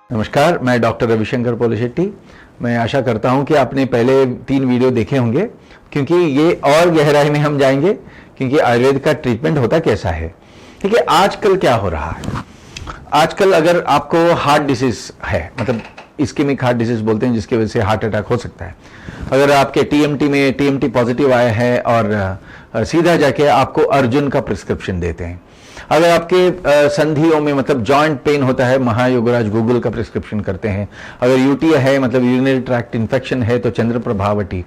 नमस्कार, मैं डॉक्टर रविशंकर पोलिशेट्टी। मैं आशा करता हूं कि आपने पहले 3 वीडियो देखे होंगे, क्योंकि ये और गहराई में हम जाएंगे क्योंकि आयुर्वेद का ट्रीटमेंट होता कैसा है। ठीक है, आजकल क्या हो रहा है, आजकल अगर आपको हार्ट डिसीज है, मतलब इस्केमिक हार्ट डिसीज बोलते हैं, जिसकी वजह से हार्ट अटैक हो सकता है। अगर आपके टीएमटी पॉजिटिव आया है और सीधा जाके आपको अर्जुन का प्रिस्क्रिप्शन देते हैं। अगर आपके संधियों में मतलब जॉइंट पेन होता है, महायोगराज गूगल का प्रिस्क्रिप्शन करते हैं। अगर यूटीआई है, मतलब यूरिनरी ट्रैक्ट इन्फेक्शन है, तो चंद्र प्रभावटी।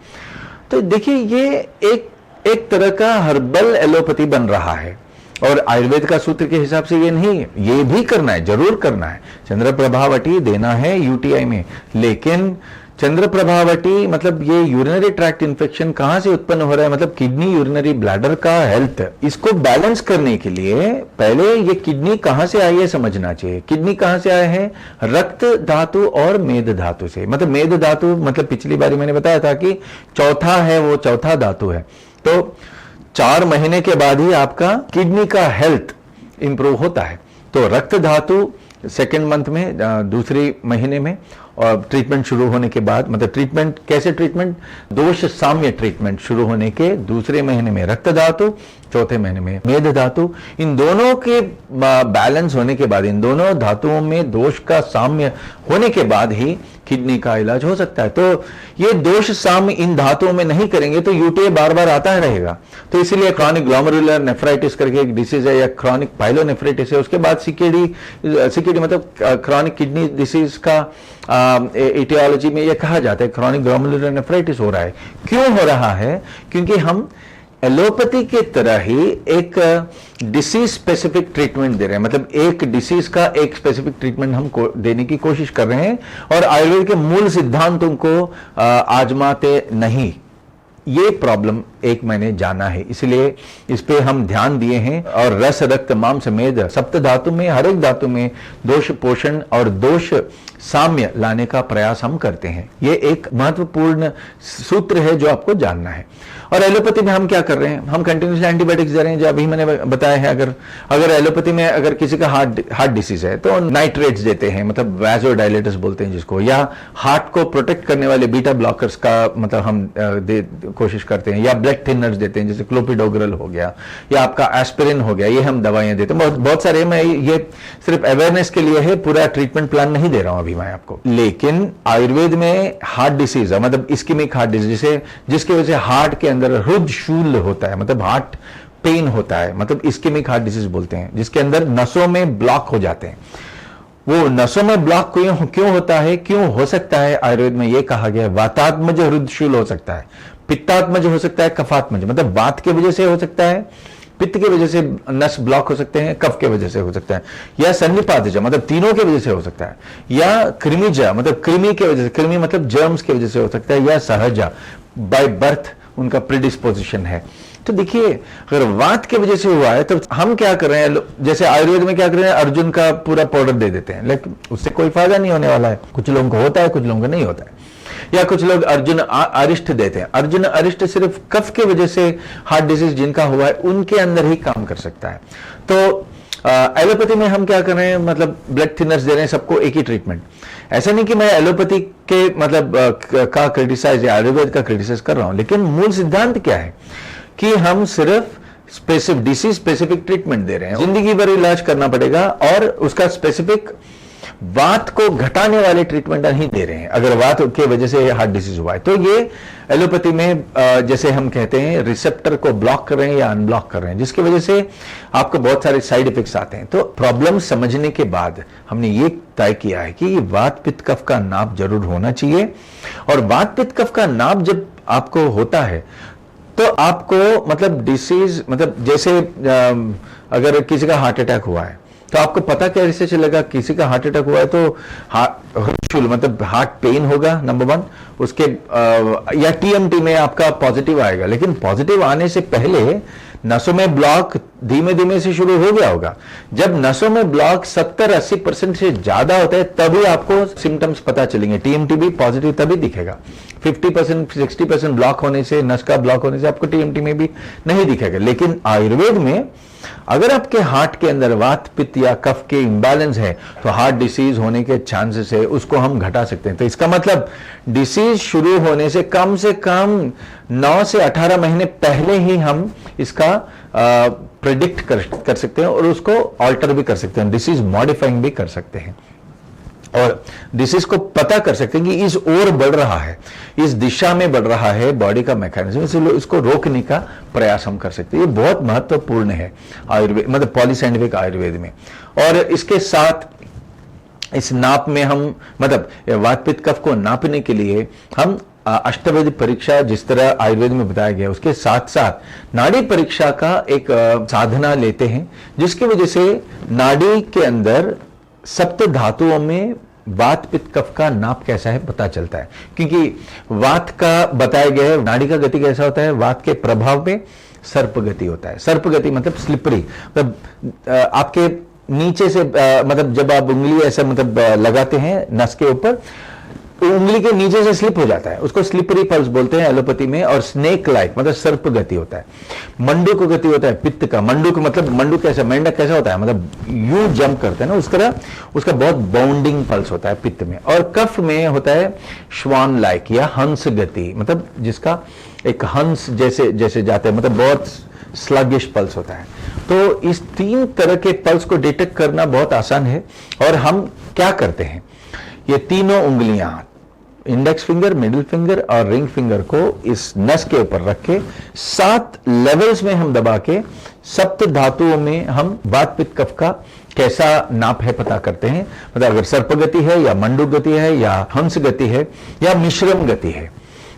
तो देखिए, ये एक तरह का हर्बल एलोपैथी बन रहा है। और आयुर्वेद का सूत्र के हिसाब से ये नहीं, ये भी करना है, जरूर करना है, चंद्र प्रभावटी देना है यूटीआई में। लेकिन चंद्र प्रभावटी मतलब ये यूरिनरी ट्रैक्ट इन्फेक्शन कहां से उत्पन्न हो रहा है, मतलब किडनी यूरिनरी ब्लैडर का हेल्थ, इसको बैलेंस करने के लिए पहले ये किडनी कहां से आई है समझना चाहिए। किडनी कहां से आया है? रक्त धातु और मेद धातु से। मतलब मेद धातु मतलब पिछली बारी मैंने बताया था कि चौथा है, वो चौथा धातु है। तो 4 महीने के बाद ही आपका किडनी का हेल्थ इंप्रूव होता है। तो रक्त धातु सेकेंड मंथ में, दूसरे महीने में, और ट्रीटमेंट शुरू होने के बाद, मतलब ट्रीटमेंट कैसे, ट्रीटमेंट दोष साम्य ट्रीटमेंट शुरू होने के दूसरे महीने में रक्त धातु, चौथे महीने में मेद धातु। इन दोनों के बैलेंस होने के बाद, इन दोनों धातुओं में दोष का साम्य होने के बाद ही किडनी का इलाज हो सकता है। तो ये दोष साम्य इन धातुओं में नहीं करेंगे तो यूटीआई बार बार आता रहेगा। तो इसीलिए क्रॉनिक ग्लोमेरुलर नेफ्राइटिस करके एक डिसीज है, या क्रॉनिक पाइलोनेफ्राइटिस है, उसके बाद सीकेडी मतलब क्रॉनिक किडनी डिसीज का एटियोलॉजी में यह कहा जाता है क्रॉनिक ग्लोमेरुलर नेफ्राइटिस हो रहा है। क्यों हो रहा है? क्योंकि हम एलोपैथी के तरह ही एक डिसीज स्पेसिफिक ट्रीटमेंट दे रहे हैं। मतलब एक डिसीज का एक स्पेसिफिक ट्रीटमेंट हम देने की कोशिश कर रहे हैं, और आयुर्वेद के मूल सिद्धांतों को आजमाते नहीं। ये प्रॉब्लम एक मैंने जाना है, इसलिए इस पे हम ध्यान दिए हैं। और रस, रक्त, मांस, मेद, सप्त धातु में, हर एक धातु में दोष पोषण और दोष साम्य लाने का प्रयास हम करते हैं। ये एक महत्वपूर्ण सूत्र है जो आपको जानना है। और एलोपैथी में हम क्या कर रहे हैं? हम कंटिन्यूसली एंटीबायोटिक्स दे रहे हैं, जो अभी मैंने बताया है। अगर एलोपैथी में अगर किसी का हार्ट डिसीज है तो नाइट्रेट्स देते हैं, मतलब वैसोडाइलेटर्स बोलते हैं जिसको, या हार्ट को प्रोटेक्ट करने वाले बीटा ब्लॉकर्स का मतलब हम कोशिश करते हैं, या ब्लड थिनर्स देते हैं, जैसे क्लोपिडोग्रल हो गया, या आपका एस्पिरिन हो गया। ये हम दवाइयां देते हैं, बहुत सारे। मैं ये सिर्फ अवेयरनेस के लिए है, पूरा ट्रीटमेंट प्लान नहीं दे रहा हूं अभी मैं आपको। लेकिन आयुर्वेद में हार्ट डिसीज है, मतलब इस्केमिक हार्ट डिजीज, जिसकी वजह से हार्ट के अंदर हृदशूल होता है, मतलब हार्ट पेन होता है, मतलब इस्केमिक हार्ट डिसीज बोलते हैं, जिसके अंदर नसों में ब्लॉक हो जाते हैं। वो नसों में ब्लॉक क्यों होता है, क्यों हो सकता है? आयुर्वेद में यह कहा गया है वातात्मज हृदशूल हो सकता है, पित्तात्मज हो सकता है, कफात्मज मतलब वात की वजह से हो सकता है, पित्त की वजह से नस ब्लॉक हो सकते हैं, कफ के वजह से हो सकता है, या सन्निपातज मतलब तीनों की वजह से हो सकता है, या कृमिजा मतलब कृमि के वजह से, कृमि मतलब जर्म्स की वजह से हो सकता है, या सहजा बाय बर्थ उनका प्रीडिस्पोजिशन है। तो देखिए, अगर वात की वजह से हुआ है तो हम क्या कर रहे हैं, जैसे आयुर्वेद में क्या कर रहे हैं, अर्जुन का पूरा पाउडर दे देते हैं, लेकिन उससे कोई फायदा नहीं होने वाला है। कुछ लोगों को होता है, कुछ लोगों को नहीं होता है। या कुछ लोग अर्जुन अरिष्ट देते हैं। अर्जुन अरिष्ट सिर्फ कफ के वजह से हार्ट डिजीज जिनका हुआ है उनके अंदर ही काम कर सकता है। तो एलोपैथी में हम क्या कर रहे हैं, मतलब ब्लड थिनर्स दे रहे हैं सबको, एक ही ट्रीटमेंट। ऐसा नहीं कि मैं एलोपैथी के मतलब का क्रिटिसाइज या आयुर्वेद का क्रिटिसाइज कर रहा हूं, लेकिन मूल सिद्धांत क्या है कि हम सिर्फ डिसीज स्पेसिफिक ट्रीटमेंट दे रहे हैं। जिंदगी भर इलाज करना पड़ेगा, और उसका स्पेसिफिक वात को घटाने वाले ट्रीटमेंट नहीं दे रहे हैं। अगर वात की वजह से हार्ट डिसीज हुआ है तो ये एलोपैथी में जैसे हम कहते हैं रिसेप्टर को ब्लॉक कर रहे हैं या अनब्लॉक कर रहे हैं, जिसकी वजह से आपको बहुत सारे साइड इफेक्ट्स आते हैं। तो प्रॉब्लम समझने के बाद हमने ये तय किया है कि वात पित्त कफ का नाप जरूर होना चाहिए। और वात पित्त कफ का नाप जब आपको होता है तो आपको मतलब डिसीज, मतलब जैसे अगर किसी का हार्ट अटैक हुआ है तो आपको पता कैसे चलेगा किसी का हार्ट अटैक हुआ है? तो हृदशूल मतलब हार्ट पेन होगा नंबर 1, उसके या टीएमटी में आपका पॉजिटिव आएगा। लेकिन पॉजिटिव आने से पहले नसों में ब्लॉक धीमे धीमे से शुरू हो गया होगा। जब नसों में ब्लॉक 70-80% से ज्यादा होता है तभी आपको सिम्टम्स पता चलेंगे। टीएमटी भी पॉजिटिव तभी दिखेगा। 50% 60% ब्लॉक होने से, नस का ब्लॉक होने से आपको टीएमटी में भी नहीं दिखेगा। लेकिन आयुर्वेद में अगर आपके हार्ट के अंदर वात पित्त या कफ के इम्बैलेंस है तो हार्ट डिसीज होने के चांसेस है, उसको हम घटा सकते हैं। तो इसका मतलब डिसीज शुरू होने से कम 9 से 18 महीने पहले ही हम इसका प्रेडिक्ट कर सकते हैं और उसको ऑल्टर भी कर सकते हैं, डिसीज मॉडिफाइंग भी कर सकते हैं और डिसीज को पता कर सकते हैं कि इस ओर बढ़ रहा है, इस दिशा में बढ़ रहा है बॉडी का मैकेनिज्म, इसलिए इसको रोकने का प्रयास हम कर सकते हैं। ये बहुत महत्वपूर्ण है आयुर्वेद, मतलब पॉलीसाइंटिफिक आयुर्वेद में। और इसके साथ इस नाप में हम, मतलब वात पित्त कफ को नापने के लिए हम अष्टवेद परीक्षा जिस तरह आयुर्वेद में बताया गया उसके साथ साथ नाड़ी परीक्षा का एक साधना लेते हैं, जिसकी वजह से नाड़ी के अंदर सप्त धातुओं में वात पित्त कफ का नाप कैसा है पता चलता है। क्योंकि वात का बताया गया है, नाड़ी का गति कैसा होता है, वात के प्रभाव में सर्प गति होता है। सर्प गति मतलब स्लिपरी, मतलब आपके नीचे से मतलब जब आप उंगली ऐसा मतलब लगाते हैं नस के ऊपर, उंगली के नीचे से स्लिप हो जाता है, उसको स्लिपरी पल्स बोलते हैं एलोपैथी में। और स्नेक लाइक मतलब सर्प गति होता है। मंडूक गति होता है पित्त का। मंडूक मतलब मंडूक कैसा, मेंढक कैसा होता है, मतलब यूं जंप करते हैं ना, उस तरह उसका बहुत बाउंडिंग पल्स होता है पित्त में। और कफ में होता है श्वान लाइक या हंस गति, मतलब जिसका एक हंस जैसे जैसे जाते हैं, मतलब बहुत स्लगिश पल्स होता है। तो इस 3 तरह के पल्स को डिटेक्ट करना बहुत आसान है। और हम क्या करते हैं, ये तीनों उंगलियां, इंडेक्स फिंगर, मिडिल फिंगर और रिंग फिंगर को इस नस के ऊपर रख के 7 लेवल्स में हम दबा के सप्त धातुओं में हम वात पित्त कफ का कैसा नाप है पता करते हैं। मतलब अगर सर्प गति है या मंडूक गति है या हंस गति है या मिश्रम गति है,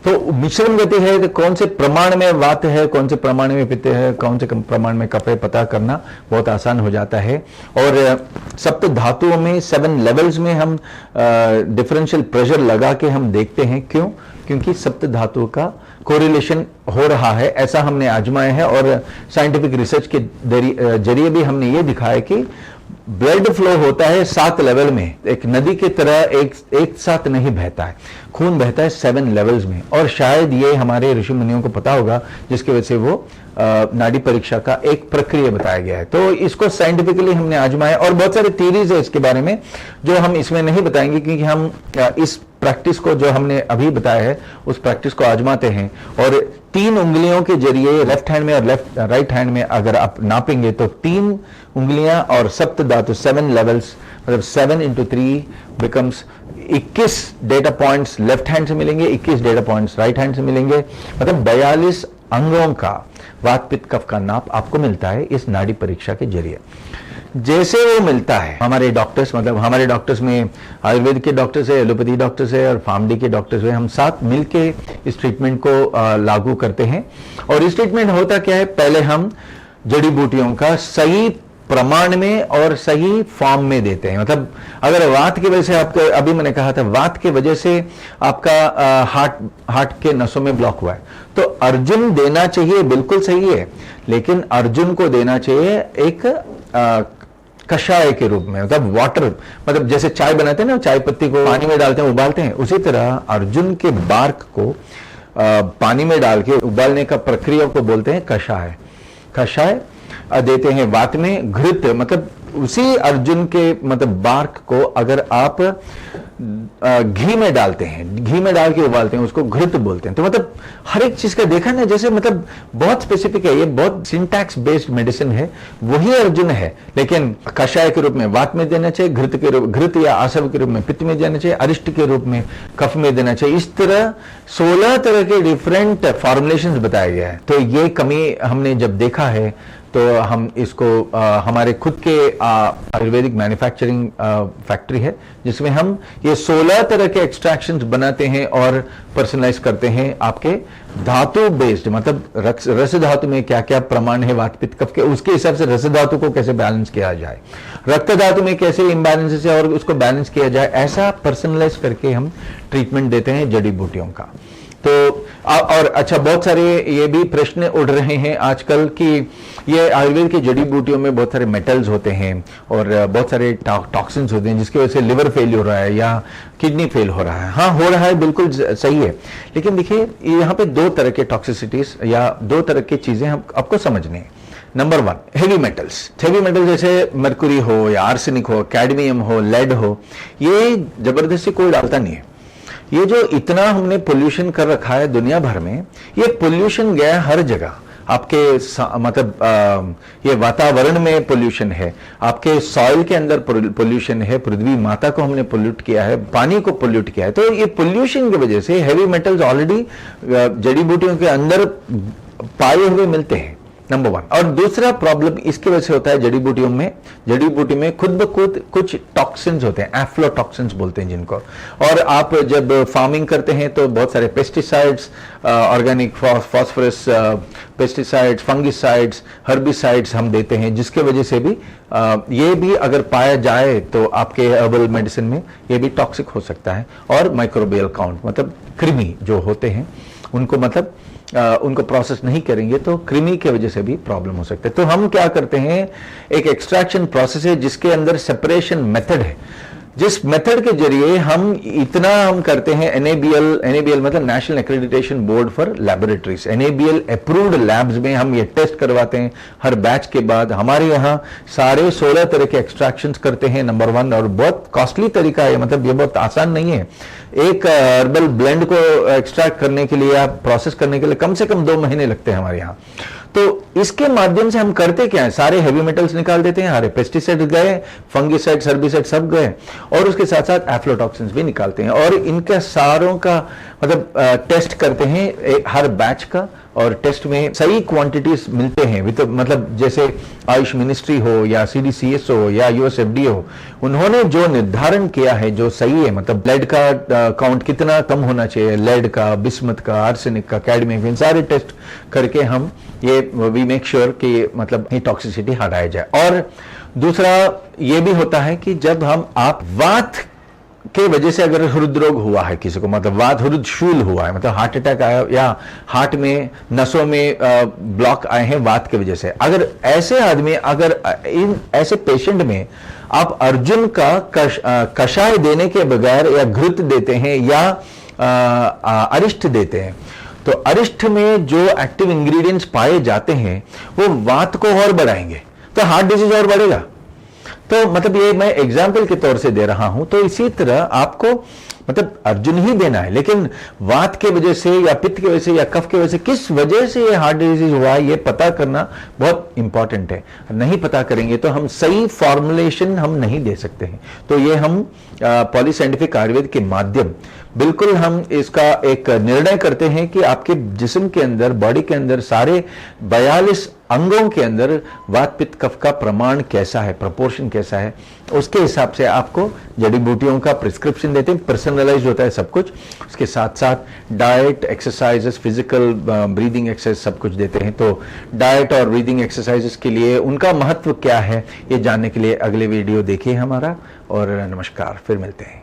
तो मिश्रम गति है तो कौन से प्रमाण में वात है, कौन से प्रमाण में पित्त है, कौन से प्रमाण में कफ है, पता करना बहुत आसान हो जाता है। और सप्त धातुओं में 7 लेवल्स में हम डिफरेंशियल प्रेशर लगा के हम देखते हैं। क्यों? क्योंकि सप्त धातुओं का कोरिलेशन हो रहा है, ऐसा हमने आजमाया है। और साइंटिफिक रिसर्च के जरिए भी हमने ये दिखाया कि ब्लड फ्लो होता है 7 लेवल में, एक नदी की तरह एक साथ नहीं बहता है, खून बहता है 7 लेवल्स में। और शायद ये हमारे ऋषि मुनियों को पता होगा, जिसकी वजह से वो नाड़ी परीक्षा का एक प्रक्रिया बताया गया है। तो इसको साइंटिफिकली हमने आजमाया और बहुत सारे थ्योरीज है इसके बारे में जो हम इसमें नहीं बताएंगे, क्योंकि हम इस प्रैक्टिस को जो हमने अभी बताया है उस प्रैक्टिस को आजमाते हैं। और 3 उंगलियों के जरिए लेफ्ट हैंड में और राइट हैंड में अगर आप नापेंगे तो 3 उंगलियां और सप्त धातु 7 लेवल्स, मतलब 7 into 3 becomes 21 data points left hand से मिलेंगे, 21 डेटा पॉइंट्स राइट हैंड से मिलेंगे। मतलब 42 अंगों का वात पित्त कफ का नाप आपको मिलता है इस नाड़ी परीक्षा के जरिए। जैसे वो मिलता है हमारे डॉक्टर्स, मतलब हमारे डॉक्टर्स में आयुर्वेद के डॉक्टर्स है, एलोपैथी डॉक्टर्स है और फार्मडी के डॉक्टर्स है, हम साथ मिलके इस ट्रीटमेंट को लागू करते हैं। और इस ट्रीटमेंट होता क्या है, पहले हम जड़ी बूटियों का सही प्रमाण में और सही फॉर्म में देते हैं। मतलब अगर वात की वजह से आपको, अभी मैंने कहा था वात की वजह से आपका हार्ट के नसों में ब्लॉक हुआ है, तो अर्जुन देना चाहिए, बिल्कुल सही है, लेकिन अर्जुन को देना चाहिए एक कषाय के रूप में, मतलब वाटर, मतलब जैसे चाय बनाते हैं ना, चाय पत्ती को पानी में डालते हैं उबालते हैं, उसी तरह अर्जुन के बार्क को पानी में डाल के उबालने का प्रक्रिया को बोलते हैं कषाय। कषाय देते हैं वात में। घृत मतलब उसी अर्जुन के मतलब बार्क को अगर आप घी में डालते हैं, घी में डाल के उबालते हैं, उसको घृत बोलते हैं। तो मतलब हर एक चीज का देखा ना, जैसे मतलब बहुत स्पेसिफिक है, ये बहुत सिंटैक्स बेस्ड मेडिसिन है, वही अर्जुन है, लेकिन कषाय के रूप में वात में देना चाहिए, घृत के रूप, घृत या आसव के रूप में पित्त में देना चाहिए, अरिष्ट के रूप में कफ में देना चाहिए। इस तरह 16 तरह के डिफरेंट फॉर्मुलेशंस बताया गया है। तो ये कमी हमने जब देखा है तो हम इसको हमारे खुद के आयुर्वेदिक मैन्युफैक्चरिंग फैक्ट्री है, जिसमें हम ये 16 तरह के एक्सट्रैक्शंस बनाते हैं और पर्सनलाइज करते हैं आपके धातु बेस्ड, मतलब रस धातु में क्या क्या प्रमाण है वात पित्त कफ के, उसके हिसाब से रस धातु को कैसे बैलेंस किया जाए, रक्त धातु में कैसे इम्बैलेंस है और उसको बैलेंस किया जाए, ऐसा पर्सनलाइज करके हम ट्रीटमेंट देते हैं जड़ी बूटियों का। तो और अच्छा, बहुत सारे ये भी प्रश्न उठ रहे हैं आजकल कि ये आयुर्वेद की जड़ी बूटियों में बहुत सारे मेटल्स होते हैं और बहुत सारे टॉक्सिन्स होते हैं, जिसकी वजह से लिवर फेल हो रहा है या किडनी फेल हो रहा है। हाँ, हो रहा है, बिल्कुल सही है, लेकिन देखिए यहाँ पे 2 तरह के टॉक्सिसिटीज या 2 तरह की चीजें हम आपको समझनी है। Number 1, heavy metals. Heavy metal जैसे मरकुरी हो या आर्सेनिक हो, कैडमियम हो, लेड हो, ये जबरदस्ती कोई डालता नहीं है। ये जो इतना हमने पोल्यूशन कर रखा है दुनिया भर में, ये पोल्यूशन गया हर जगह। आपके मतलब ये वातावरण में पोल्यूशन है, आपके सॉइल के अंदर पोल्यूशन है, पृथ्वी माता को हमने पोल्यूट किया है, पानी को पोल्यूट किया है। तो ये पोल्यूशन की वजह से हैवी मेटल्स ऑलरेडी जड़ी बूटियों के अंदर पाए हुए मिलते हैं, नंबर 1। और दूसरा प्रॉब्लम इसकी वजह से होता है जड़ी बूटी में खुद ब खुद कुछ टॉक्सिन्स होते हैं, एफ्लोटॉक्सिन्स बोलते हैं जिनको। और आप जब फार्मिंग करते हैं तो बहुत सारे pesticides, organic phosphorus pesticides, fungicides, herbicides हम देते हैं, जिसके वजह से भी ये भी अगर पाया जाए तो आपके हर्बल मेडिसिन में ये भी टॉक्सिक हो सकता है। और माइक्रोबियल काउंट मतलब कृमि जो होते हैं उनको मतलब उनको प्रोसेस नहीं करेंगे तो कृमि की वजह से भी प्रॉब्लम हो सकता है। तो हम क्या करते हैं, एक एक्सट्रैक्शन प्रोसेस है जिसके अंदर सेपरेशन मेथड है, जिस मेथड के जरिए हम करते हैं एनएबीएल मतलब national accreditation board for laboratories, NABL approved labs में हम ये टेस्ट करवाते हैं हर बैच के बाद। हमारे यहाँ सारे 16 तरह के एक्सट्रैक्शंस करते हैं, नंबर 1। और बहुत कॉस्टली तरीका है, मतलब ये बहुत आसान नहीं है। एक हर्बल ब्लेंड को एक्सट्रैक्ट करने के लिए या प्रोसेस करने के लिए कम से कम 2 महीने लगते हैं हमारे यहाँ। तो इसके माध्यम से हम करते क्या है, सारे हेवी मेटल्स निकाल देते हैं, सारे पेस्टिसाइड गए, फंगिसाइड, हर्बिसाइड सब गए, और उसके साथ साथ एफ्लोटॉक्सिन्स भी निकालते हैं। और इनका सारों का मतलब टेस्ट करते हैं हर बैच का, और टेस्ट में सही क्वांटिटीज मिलते हैं मतलब जैसे आयुष मिनिस्ट्री हो या सीडीसीएस हो या यूएसएफडीए हो, उन्होंने जो निर्धारण किया है जो सही है, मतलब लेड का काउंट कितना कम होना चाहिए, लेड का, बिस्मथ का, आर्सेनिक का, कैडमियम, इन सारे टेस्ट करके हम ये वी मेक श्योर कि मतलब ये टॉक्सिसिटी हटाया जाए। और दूसरा ये भी होता है कि जब आप वात के वजह से अगर हृदरोग हुआ है किसी को, मतलब वात हृदशूल हुआ है, मतलब हार्ट अटैक आया या हार्ट में नसों में ब्लॉक आए हैं वात की वजह से, अगर ऐसे आदमी अगर इन ऐसे पेशेंट में आप अर्जुन का कषाय देने के बगैर या घृत देते हैं या अरिष्ट देते हैं, तो अरिष्ट में जो एक्टिव इंग्रेडिएंट्स पाए जाते हैं वो वात को और बढ़ाएंगे, तो हार्ट डिजीज और बढ़ेगा। तो मतलब ये मैं एग्जाम्पल के तौर से दे रहा हूं। तो इसी तरह आपको मतलब अर्जुन ही देना है, लेकिन वात के वजह से या पित्त की वजह से या कफ की वजह से किस वजह से ये हार्ट डिजीज हुआ है ये पता करना बहुत इंपॉर्टेंट है। नहीं पता करेंगे तो हम सही फॉर्मुलेशन हम नहीं दे सकते हैं। तो ये हम पॉलीसाइंटिफिक आयुर्वेद के माध्यम बिल्कुल हम इसका एक निर्णय करते हैं कि आपके जिस्म के अंदर, बॉडी के अंदर सारे 42 अंगों के अंदर वात पित्त कफ का प्रमाण कैसा है, प्रोपोर्शन कैसा है, उसके हिसाब से आपको जड़ी बूटियों का प्रिस्क्रिप्शन देते हैं। पर्सनलाइज होता है सब कुछ, उसके साथ साथ diet, exercises, physical breathing exercise सब कुछ देते हैं। तो डाइट और ब्रीदिंग एक्सरसाइजेस के लिए उनका महत्व क्या है ये जानने के लिए अगले वीडियो देखिए हमारा। और नमस्कार, फिर मिलते हैं।